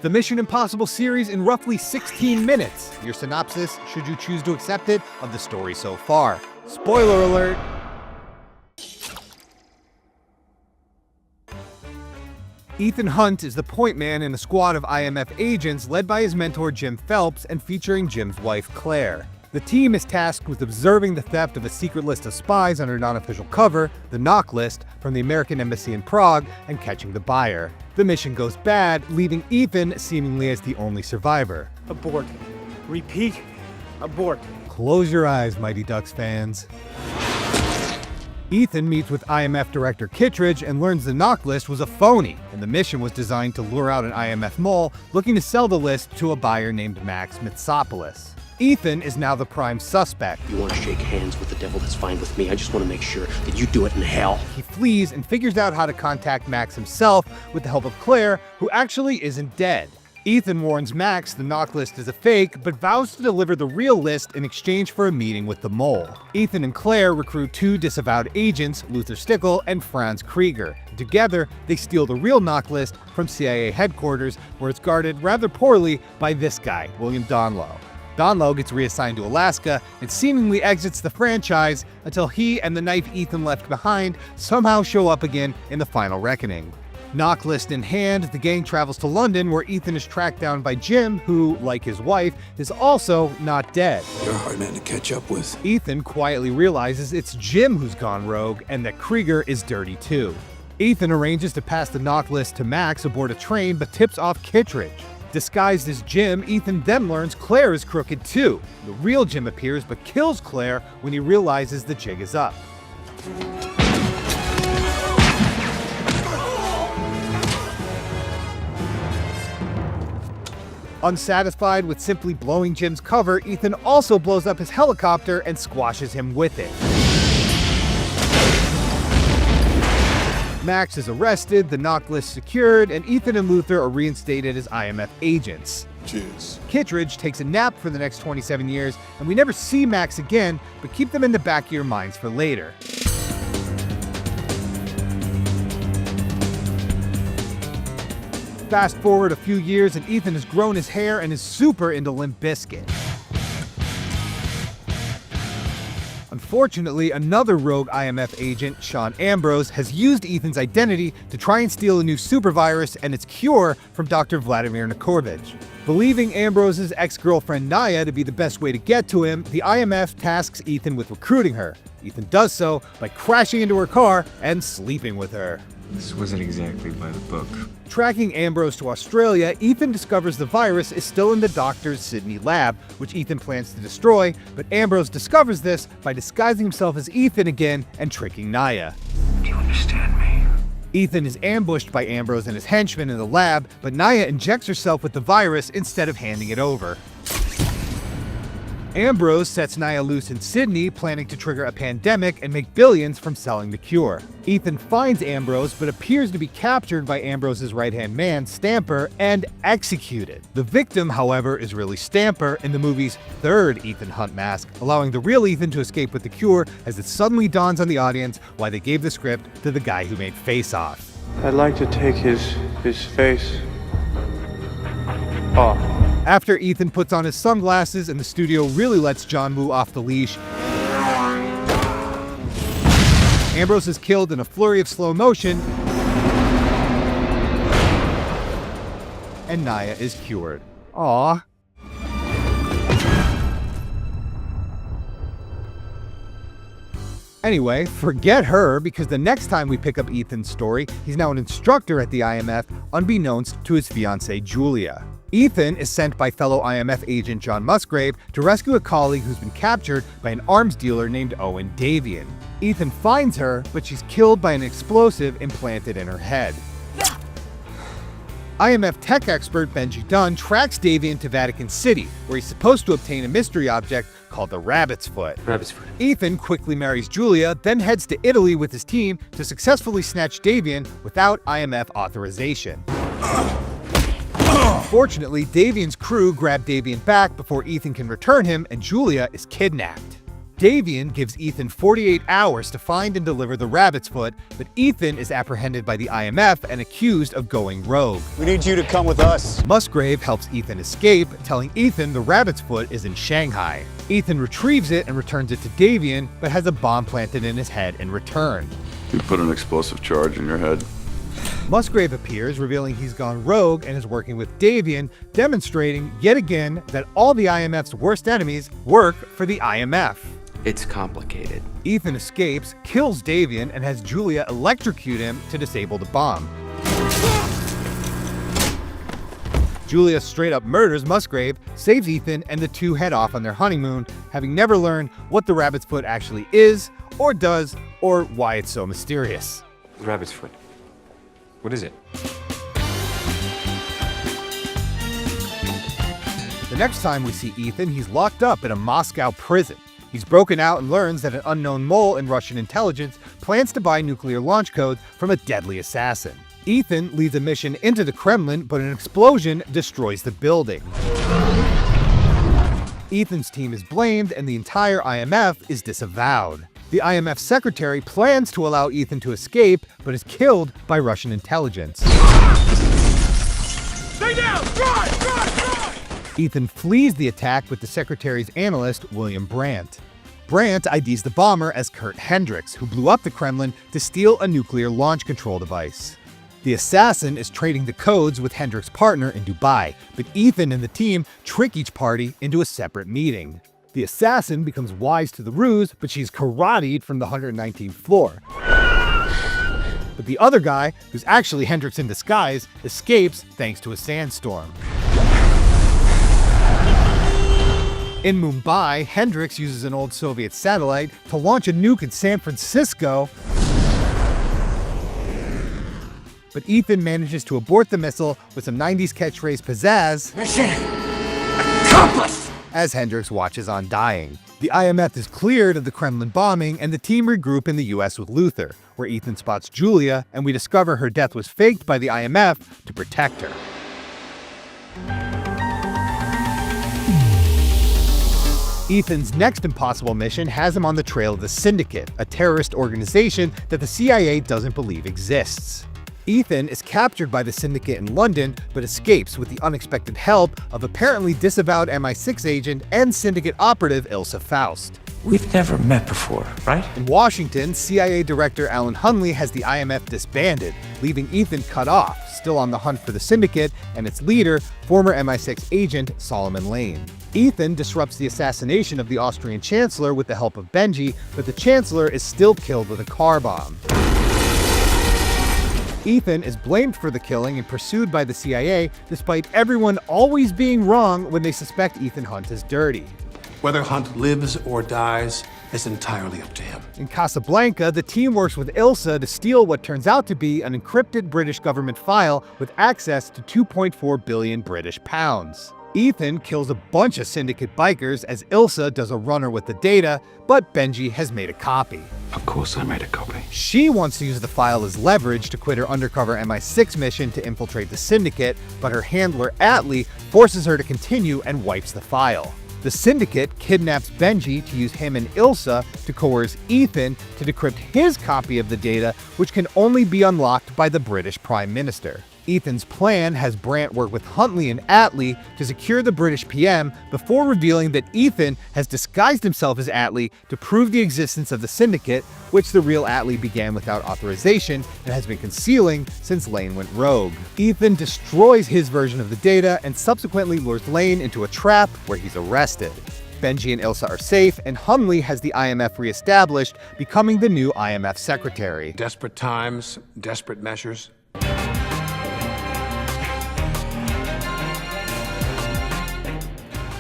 the Mission Impossible series in roughly 16 minutes. Your synopsis, should you choose to accept it, of the story so far. Spoiler alert! Ethan Hunt is the point man in a squad of IMF agents led by his mentor Jim Phelps and featuring Jim's wife Claire. The team is tasked with observing the theft of a secret list of spies under non-official cover, the knock list, from the American Embassy in Prague, and catching the buyer. The mission goes bad, leaving Ethan seemingly as the only survivor. Abort. Repeat, abort. Close your eyes, Mighty Ducks fans. Ethan meets with IMF Director Kittredge and learns the knock list was a phony, and the mission was designed to lure out an IMF mole looking to sell the list to a buyer named Max Mitsopoulos. Ethan is now the prime suspect. You want to shake hands with the devil, that's fine with me. I just want to make sure that you do it in hell. He flees and figures out how to contact Max himself with the help of Claire, who actually isn't dead. Ethan warns Max the knock list is a fake, but vows to deliver the real list in exchange for a meeting with the mole. Ethan and Claire recruit two disavowed agents, Luther Stickle and Franz Krieger. Together, they steal the real knock list from CIA headquarters, where it's guarded rather poorly by this guy, William Donlow. Donlow gets reassigned to Alaska and seemingly exits the franchise until he and the knife Ethan left behind somehow show up again in the final reckoning. Knock list in hand, the gang travels to London, where Ethan is tracked down by Jim, who, like his wife, is also not dead. You're a hard man to catch up with. Ethan quietly realizes it's Jim who's gone rogue and that Krieger is dirty too. Ethan arranges to pass the knock list to Max aboard a train, but tips off Kittredge. Disguised as Jim, Ethan then learns Claire is crooked too. The real Jim appears but kills Claire when he realizes the jig is up. Unsatisfied with simply blowing Jim's cover, Ethan also blows up his helicopter and squashes him with it. Max is arrested, the knock list secured, and Ethan and Luther are reinstated as IMF agents. Cheers. Kittredge takes a nap for the next 27 years, and we never see Max again, but keep them in the back of your minds for later. Fast forward a few years and Ethan has grown his hair and is super into Limp Bizkit. Unfortunately, another rogue IMF agent, Sean Ambrose, has used Ethan's identity to try and steal a new supervirus and its cure from Dr. Vladimir Nakorovich. Believing Ambrose's ex-girlfriend Naya to be the best way to get to him, the IMF tasks Ethan with recruiting her. Ethan does so by crashing into her car and sleeping with her. This wasn't exactly by the book. Tracking Ambrose to Australia, Ethan discovers the virus is still in the doctor's Sydney lab, which Ethan plans to destroy, but Ambrose discovers this by disguising himself as Ethan again and tricking Naya. Do you understand me? Ethan is ambushed by Ambrose and his henchmen in the lab, but Naya injects herself with the virus instead of handing it over. Ambrose sets Naya loose in Sydney, planning to trigger a pandemic and make billions from selling the cure. Ethan finds Ambrose, but appears to be captured by Ambrose's right-hand man, Stamper, and executed. The victim, however, is really Stamper in the movie's third Ethan Hunt mask, allowing the real Ethan to escape with the cure as it suddenly dawns on the audience why they gave the script to the guy who made Face Off. I'd like to take his face off. After Ethan puts on his sunglasses and the studio really lets John Woo off the leash, Ambrose is killed in a flurry of slow motion, and Naya is cured. Aww. Anyway, forget her, because the next time we pick up Ethan's story, he's now an instructor at the IMF, unbeknownst to his fiancée Julia. Ethan is sent by fellow IMF agent John Musgrave to rescue a colleague who's been captured by an arms dealer named Owen Davian. Ethan finds her, but she's killed by an explosive implanted in her head. IMF tech expert Benji Dunn tracks Davian to Vatican City, where he's supposed to obtain a mystery object called the Rabbit's Foot. Ethan quickly marries Julia, then heads to Italy with his team to successfully snatch Davian without IMF authorization. Fortunately, Davian's crew grab Davian back before Ethan can return him, and Julia is kidnapped. Davian gives Ethan 48 hours to find and deliver the rabbit's foot, but Ethan is apprehended by the IMF and accused of going rogue. We need you to come with us. Musgrave helps Ethan escape, telling Ethan the rabbit's foot is in Shanghai. Ethan retrieves it and returns it to Davian, but has a bomb planted in his head in return. You put an explosive charge in your head. Musgrave appears, revealing he's gone rogue and is working with Davian, demonstrating yet again that all the IMF's worst enemies work for the IMF. It's complicated. Ethan escapes, kills Davian, and has Julia electrocute him to disable the bomb. Julia straight up murders Musgrave, saves Ethan, and the two head off on their honeymoon, having never learned what the rabbit's foot actually is, or does, or why it's so mysterious. Rabbit's foot. What is it? The next time we see Ethan, he's locked up in a Moscow prison. He's broken out and learns that an unknown mole in Russian intelligence plans to buy nuclear launch codes from a deadly assassin. Ethan leads a mission into the Kremlin, but an explosion destroys the building. Ethan's team is blamed, and the entire IMF is disavowed. The IMF secretary plans to allow Ethan to escape, but is killed by Russian intelligence. Stay down! Drive! Drive! Drive! Ethan flees the attack with the secretary's analyst, William Brandt. Brandt IDs the bomber as Kurt Hendricks, who blew up the Kremlin to steal a nuclear launch control device. The assassin is trading the codes with Hendricks' partner in Dubai, but Ethan and the team trick each party into a separate meeting. The assassin becomes wise to the ruse, but she's karateed from the 119th floor. But the other guy, who's actually Hendricks in disguise, escapes thanks to a sandstorm. In Mumbai, Hendricks uses an old Soviet satellite to launch a nuke in San Francisco, but Ethan manages to abort the missile with some 90s catchphrase pizzazz. Mission accomplished! As Hendricks watches on dying. The IMF is cleared of the Kremlin bombing, and the team regroup in the US with Luther, where Ethan spots Julia, and we discover her death was faked by the IMF to protect her. Ethan's next impossible mission has him on the trail of the Syndicate, a terrorist organization that the CIA doesn't believe exists. Ethan is captured by the Syndicate in London, but escapes with the unexpected help of apparently disavowed MI6 agent and Syndicate operative Ilsa Faust. We've never met before, right? In Washington, CIA Director Alan Hunley has the IMF disbanded, leaving Ethan cut off, still on the hunt for the Syndicate and its leader, former MI6 agent Solomon Lane. Ethan disrupts the assassination of the Austrian Chancellor with the help of Benji, but the Chancellor is still killed with a car bomb. Ethan is blamed for the killing and pursued by the CIA, despite everyone always being wrong when they suspect Ethan Hunt is dirty. Whether Hunt lives or dies is entirely up to him. In Casablanca, the team works with Ilsa to steal what turns out to be an encrypted British government file with access to 2.4 billion British pounds. Ethan kills a bunch of Syndicate bikers as Ilsa does a runner with the data, but Benji has made a copy. Of course I made a copy. She wants to use the file as leverage to quit her undercover MI6 mission to infiltrate the Syndicate, but her handler Atlee forces her to continue and wipes the file. The Syndicate kidnaps Benji to use him and Ilsa to coerce Ethan to decrypt his copy of the data, which can only be unlocked by the British Prime Minister. Ethan's plan has Brandt work with Huntley and Atlee to secure the British PM before revealing that Ethan has disguised himself as Atlee to prove the existence of the Syndicate, which the real Atlee began without authorization and has been concealing since Lane went rogue. Ethan destroys his version of the data and subsequently lures Lane into a trap where he's arrested. Benji and Ilsa are safe, and Huntley has the IMF reestablished, becoming the new IMF secretary. Desperate times, desperate measures.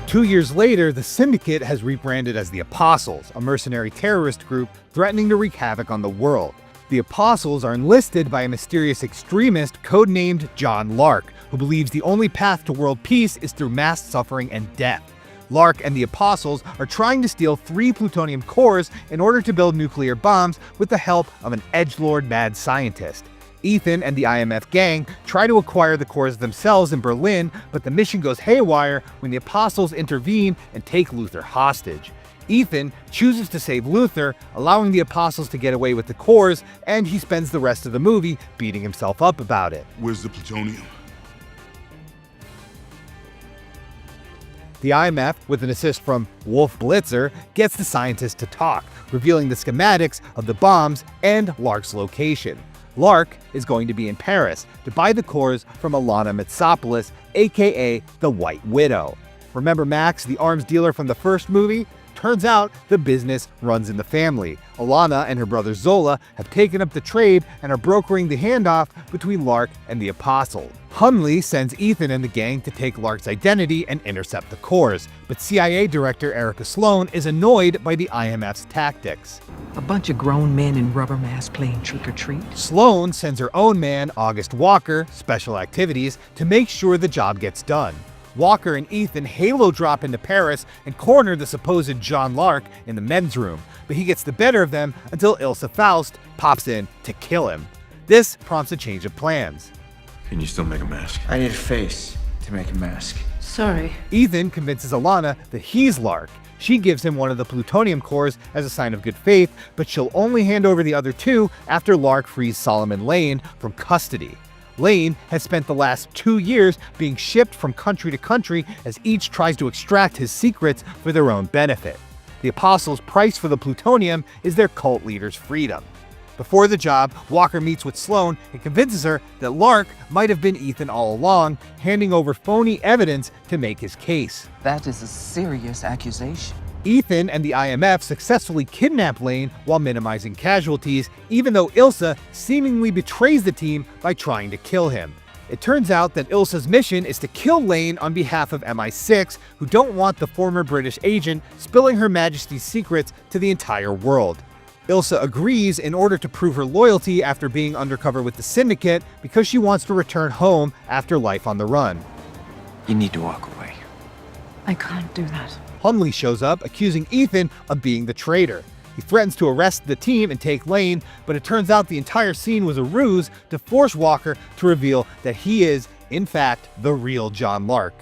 2 years later, the Syndicate has rebranded as the Apostles, a mercenary terrorist group threatening to wreak havoc on the world. The Apostles are enlisted by a mysterious extremist codenamed John Lark, who believes the only path to world peace is through mass suffering and death. Lark and the Apostles are trying to steal 3 plutonium cores in order to build nuclear bombs with the help of an edgelord mad scientist. Ethan and the IMF gang try to acquire the cores themselves in Berlin, but the mission goes haywire when the Apostles intervene and take Luther hostage. Ethan chooses to save Luther, allowing the Apostles to get away with the cores, and he spends the rest of the movie beating himself up about it. Where's the plutonium? The IMF, with an assist from Wolf Blitzer, gets the scientists to talk, revealing the schematics of the bombs and Lark's location. Lark is going to be in Paris to buy the cores from Alana Mitsopoulos, aka the White Widow. Remember Max, the arms dealer from the first movie? Turns out the business runs in the family. Alana and her brother Zola have taken up the trade and are brokering the handoff between Lark and the Apostle. Hunley sends Ethan and the gang to take Lark's identity and intercept the cores, but CIA Director Erica Sloan is annoyed by the IMF's tactics. A bunch of grown men in rubber masks playing trick-or-treat. Sloan sends her own man, August Walker, Special Activities, to make sure the job gets done. Walker and Ethan halo drop into Paris and corner the supposed John Lark in the men's room, but he gets the better of them until Ilsa Faust pops in to kill him. This prompts a change of plans. Can you still make a mask? I need a face to make a mask. Sorry. Ethan convinces Alana that he's Lark. She gives him one of the plutonium cores as a sign of good faith, but she'll only hand over the other two after Lark frees Solomon Lane from custody. Lane has spent the last 2 years being shipped from country to country as each tries to extract his secrets for their own benefit. The Apostles' price for the plutonium is their cult leader's freedom. Before the job, Walker meets with Sloan and convinces her that Lark might have been Ethan all along, handing over phony evidence to make his case. That is a serious accusation. Ethan and the IMF successfully kidnap Lane while minimizing casualties, even though Ilsa seemingly betrays the team by trying to kill him. It turns out that Ilsa's mission is to kill Lane on behalf of MI6, who don't want the former British agent spilling Her Majesty's secrets to the entire world. Ilsa agrees in order to prove her loyalty after being undercover with the Syndicate because she wants to return home after life on the run. You need to walk away. I can't do that. Hunley shows up, accusing Ethan of being the traitor. He threatens to arrest the team and take Lane, but it turns out the entire scene was a ruse to force Walker to reveal that he is, in fact, the real John Lark.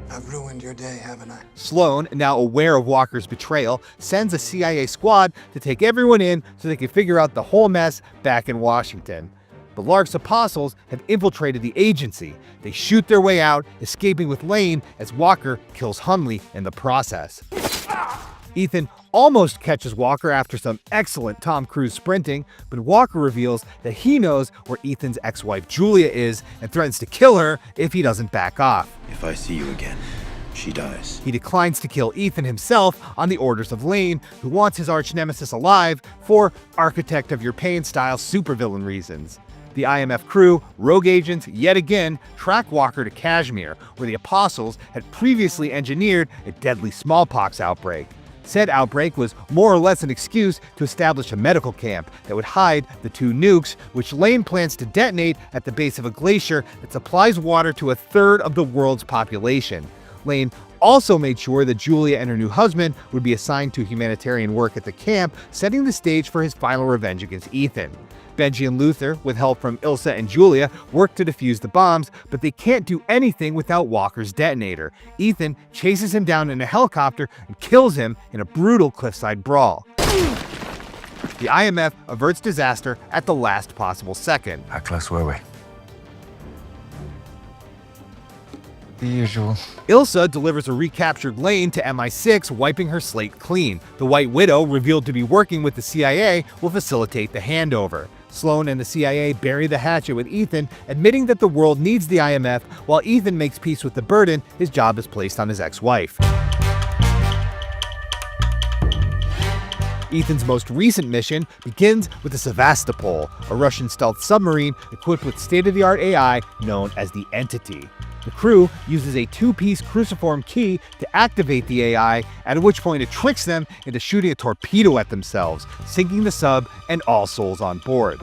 I've ruined your day, haven't I? Sloan, now aware of Walker's betrayal, sends a CIA squad to take everyone in so they can figure out the whole mess back in Washington. But Lark's Apostles have infiltrated the agency. They shoot their way out, escaping with Lane as Walker kills Hunley in the process. Ethan almost catches Walker after some excellent Tom Cruise sprinting, but Walker reveals that he knows where Ethan's ex-wife Julia is and threatens to kill her if he doesn't back off. If I see you again, she dies. He declines to kill Ethan himself on the orders of Lane, who wants his arch-nemesis alive for architect of your pain style supervillain reasons. The IMF crew, rogue agents, yet again, track Walker to Kashmir, where the Apostles had previously engineered a deadly smallpox outbreak. Said outbreak was more or less an excuse to establish a medical camp that would hide the 2 nukes, which Lane plans to detonate at the base of a glacier that supplies water to 1/3 of the world's population. Lane also made sure that Julia and her new husband would be assigned to humanitarian work at the camp, setting the stage for his final revenge against Ethan. Benji and Luther, with help from Ilsa and Julia, work to defuse the bombs, but they can't do anything without Walker's detonator. Ethan chases him down in a helicopter and kills him in a brutal cliffside brawl. The IMF averts disaster at the last possible second. How close were we? The usual. Ilsa delivers a recaptured Lane to MI6, wiping her slate clean. The White Widow, revealed to be working with the CIA, will facilitate the handover. Sloan and the CIA bury the hatchet with Ethan, admitting that the world needs the IMF, while Ethan makes peace with the burden his job is placed on his ex-wife. Ethan's most recent mission begins with the Sevastopol, a Russian stealth submarine equipped with state-of-the-art AI known as the Entity. The crew uses a 2-piece cruciform key to activate the AI, at which point it tricks them into shooting a torpedo at themselves, sinking the sub and all souls on board.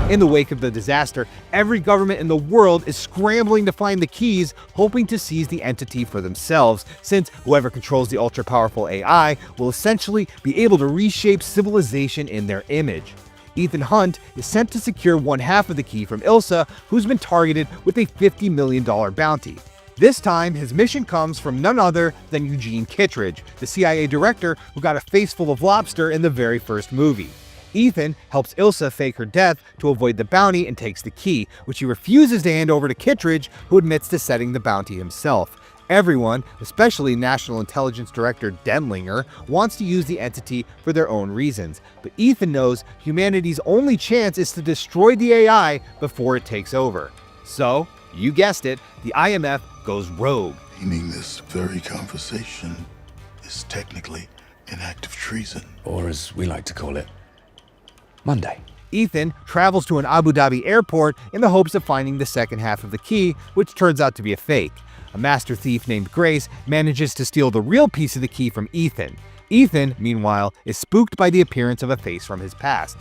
In the wake of the disaster, every government in the world is scrambling to find the keys, hoping to seize the Entity for themselves, since whoever controls the ultra-powerful AI will essentially be able to reshape civilization in their image. Ethan Hunt is sent to secure 1/2 of the key from Ilsa, who's been targeted with a $50 million bounty. This time, his mission comes from none other than Eugene Kittredge, the CIA director who got a face full of lobster in the very first movie. Ethan helps Ilsa fake her death to avoid the bounty and takes the key, which he refuses to hand over to Kittredge, who admits to setting the bounty himself. Everyone, especially National Intelligence Director Denlinger, wants to use the entity for their own reasons, but Ethan knows humanity's only chance is to destroy the AI before it takes over. So, you guessed it, the IMF goes rogue. Meaning this very conversation is technically an act of treason. Or as we like to call it, Monday. Ethan travels to an Abu Dhabi airport in the hopes of finding the second half of the key, which turns out to be a fake. A master thief named Grace manages to steal the real piece of the key from Ethan. Ethan, meanwhile, is spooked by the appearance of a face from his past.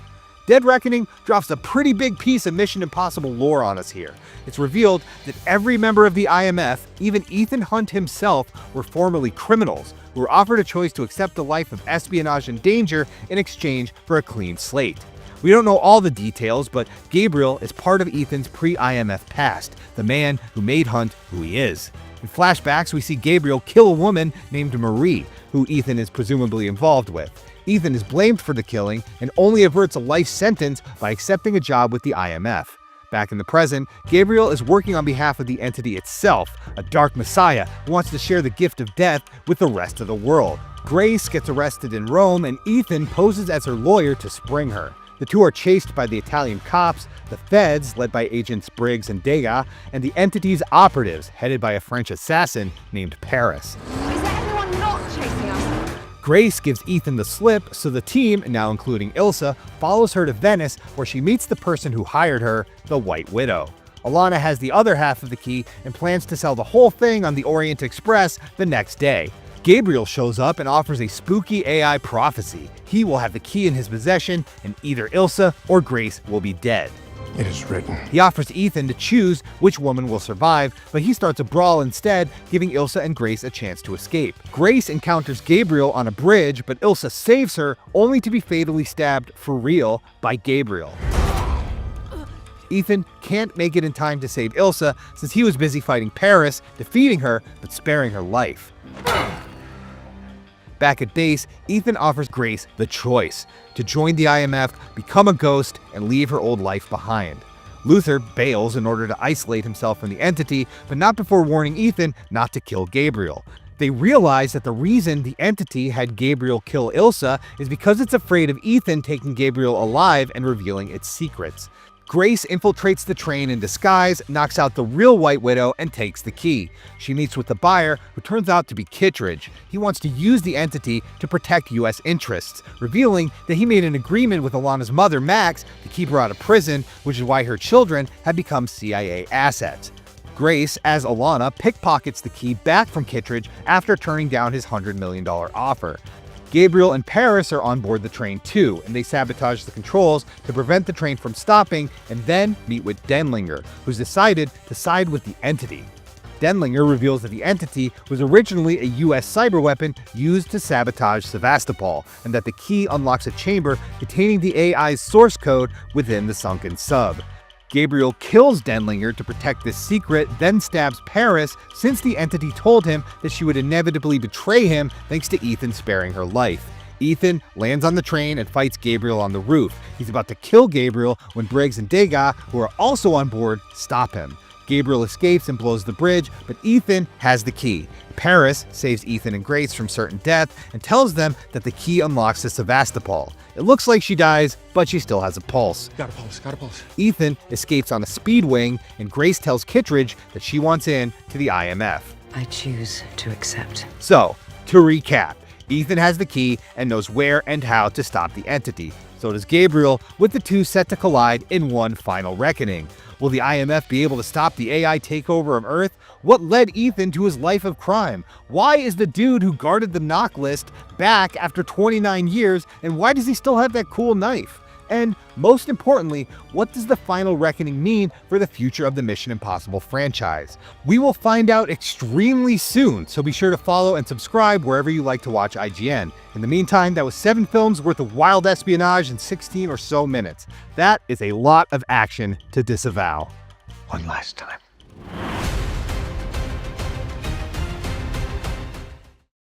Dead Reckoning drops a pretty big piece of Mission Impossible lore on us here. It's revealed that every member of the IMF, even Ethan Hunt himself, were formerly criminals who were offered a choice to accept a life of espionage and danger in exchange for a clean slate. We don't know all the details, but Gabriel is part of Ethan's pre-IMF past, the man who made Hunt who he is. In flashbacks, we see Gabriel kill a woman named Marie, who Ethan is presumably involved with. Ethan is blamed for the killing and only averts a life sentence by accepting a job with the IMF. Back in the present, Gabriel is working on behalf of the entity itself, a dark messiah who wants to share the gift of death with the rest of the world. Grace gets arrested in Rome, and Ethan poses as her lawyer to spring her. The two are chased by the Italian cops, the feds, led by agents Briggs and Degas, and the entity's operatives, headed by a French assassin named Paris. Is there anyone not chasing us? Grace gives Ethan the slip, so the team, now including Ilsa, follows her to Venice, where she meets the person who hired her, the White Widow. Alana has the other half of the key and plans to sell the whole thing on the Orient Express the next day. Gabriel shows up and offers a spooky AI prophecy. He will have the key in his possession, and either Ilsa or Grace will be dead. It is written. He offers Ethan to choose which woman will survive, but he starts a brawl instead, giving Ilsa and Grace a chance to escape. Grace encounters Gabriel on a bridge, but Ilsa saves her, only to be fatally stabbed for real by Gabriel. Ethan can't make it in time to save Ilsa, since he was busy fighting Paris, defeating her, but sparing her life. Back at base, Ethan offers Grace the choice to join the IMF, become a ghost, and leave her old life behind. Luther bails in order to isolate himself from the entity, but not before warning Ethan not to kill Gabriel. They realize that the reason the entity had Gabriel kill Ilsa is because it's afraid of Ethan taking Gabriel alive and revealing its secrets. Grace infiltrates the train in disguise, knocks out the real White Widow, and takes the key. She meets with the buyer, who turns out to be Kittredge. He wants to use the entity to protect U.S. interests, revealing that he made an agreement with Alana's mother, Max, to keep her out of prison, which is why her children have become CIA assets. Grace, as Alana, pickpockets the key back from Kittredge after turning down his $100 million offer. Gabriel and Paris are on board the train too, and they sabotage the controls to prevent the train from stopping, and then meet with Denlinger, who's decided to side with the entity. Denlinger reveals that the entity was originally a US cyber weapon used to sabotage Sevastopol, and that the key unlocks a chamber containing the AI's source code within the sunken sub. Gabriel kills Denlinger to protect this secret, then stabs Paris, since the entity told him that she would inevitably betray him thanks to Ethan sparing her life. Ethan lands on the train and fights Gabriel on the roof. He's about to kill Gabriel when Briggs and Degas, who are also on board, stop him. Gabriel escapes and blows the bridge, but Ethan has the key. Paris saves Ethan and Grace from certain death and tells them that the key unlocks the Sevastopol. It looks like she dies, but she still has a pulse. Got a pulse, got a pulse. Ethan escapes on a speed wing, and Grace tells Kittredge that she wants in to the IMF. I choose to accept. So, to recap, Ethan has the key and knows where and how to stop the entity. So does Gabriel, with the two set to collide in one final reckoning. Will the IMF be able to stop the AI takeover of Earth? What led Ethan to his life of crime? Why is the dude who guarded the knock list back after 29 years, and why does he still have that cool knife? And most importantly, what does the final reckoning mean for the future of the Mission Impossible franchise? We will find out extremely soon, so be sure to follow and subscribe wherever you like to watch IGN. In the meantime, that was 7 films worth of wild espionage in 16 or so minutes. That is a lot of action to disavow. One last time.